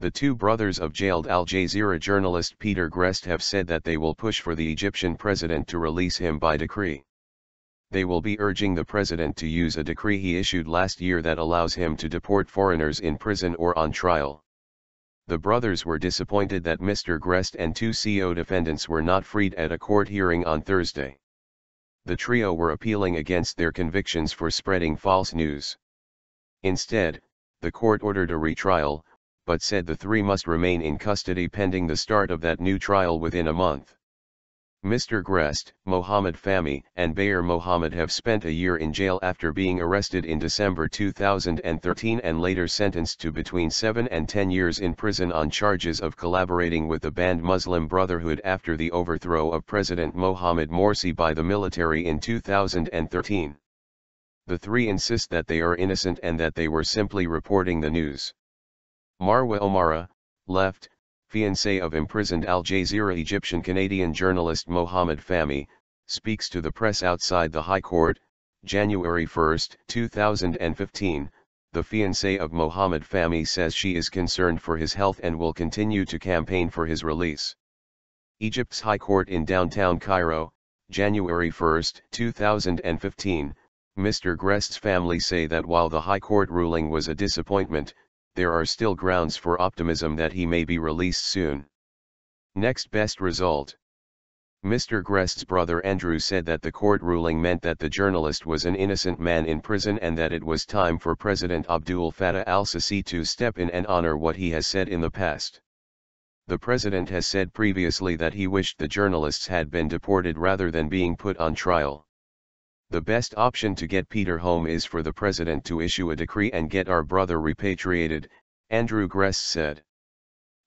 The two brothers of jailed al-Jazeera journalist Peter Greste have said that they will push for the Egyptian president to release him by decree. They will be urging the president to use a decree he issued last year that allows him to deport foreigners in prison or on trial. The brothers were disappointed that Mr Greste and two co-defendants were not freed at a court hearing on Thursday. The trio were appealing against their convictions for spreading false news. Instead, the court ordered a retrial, but said the three must remain in custody pending the start of that new trial within a month. Mr Greste, Mohamed Fahmy, and Mohamed have spent a year in jail after being arrested in December 2013 and later sentenced to between 7 and 10 years in prison on charges of collaborating with the banned Muslim Brotherhood after the overthrow of President Mohammed Morsi by the military in 2013. The three insist that they are innocent and that they were simply reporting the news. Marwa Omara, left, fiancé of imprisoned al-Jazeera Egyptian-Canadian journalist Mohamed Fahmy, speaks to the press outside the High Court, January 1, 2015. The fiancé of Mohamed Fahmy says she is concerned for his health and will continue to campaign for his release. Egypt's High Court in downtown Cairo, January 1, 2015. Mr Greste's family say that while the High Court ruling was a disappointment, there are still grounds for optimism that he may be released soon. Next best result. Mr Greste's brother Andrew said that the court ruling meant that the journalist was an innocent man in prison and that it was time for President Abdul Fattah al-Sisi to step in and honor what he has said in the past. The president has said previously that he wished the journalists had been deported rather than being put on trial. The best option to get Peter home is for the president to issue a decree and get our brother repatriated, Andrew Greste said.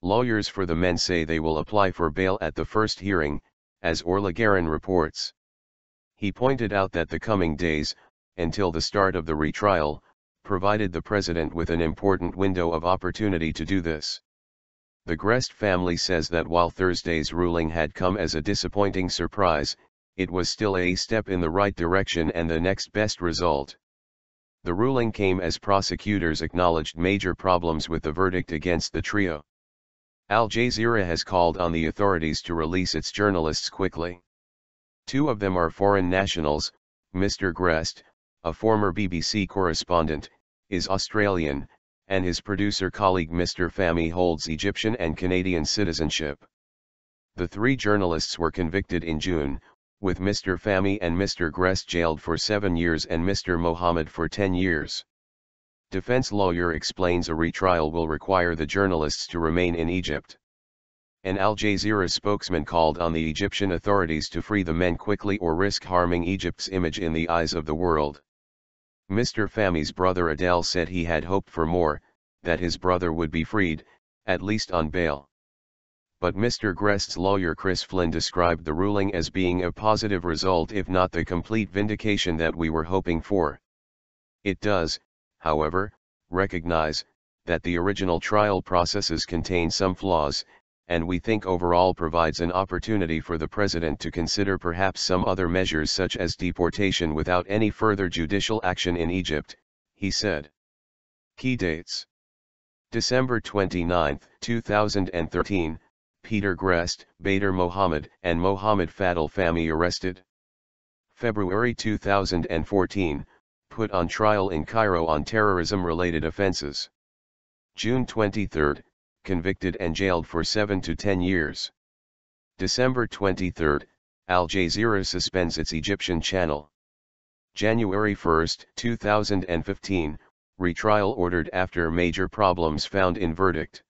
Lawyers for the men say they will apply for bail at the first hearing, as Orlegarin reports. He pointed out that the coming days, until the start of the retrial, provided the president with an important window of opportunity to do this. The Greste family says that while Thursday's ruling had come as a disappointing surprise, it was still a step in the right direction and the next best result. The ruling came as prosecutors acknowledged major problems with the verdict against the trio. Al Jazeera has called on the authorities to release its journalists quickly. Two of them are foreign nationals. Mr Greste, a former BBC correspondent, is Australian, and his producer colleague Mr Fahmy holds Egyptian and Canadian citizenship. The three journalists were convicted in June, with Mr Fahmy and Mr Greste jailed for 7 years and Mr Mohamed for 10 years. Defense lawyer explains a retrial will require the journalists to remain in Egypt. An Al Jazeera spokesman called on the Egyptian authorities to free the men quickly or risk harming Egypt's image in the eyes of the world. Mr Fahmy's brother Adel said he had hoped for more, that his brother would be freed, at least on bail. But Mr Greste's lawyer Chris Flynn described the ruling as being a positive result if not the complete vindication that we were hoping for. It does, however, recognize that the original trial processes contain some flaws, and we think overall provides an opportunity for the president to consider perhaps some other measures such as deportation without any further judicial action in Egypt, he said. Key dates: December 29, 2013, Peter Greste, Bader Mohamed, and Mohamed Fadel Fahmy arrested. February 2014, put on trial in Cairo on terrorism-related offenses. June 23, convicted and jailed for 7 to 10 years. December 23, Al Jazeera suspends its Egyptian channel. January 1, 2015, retrial ordered after major problems found in verdict.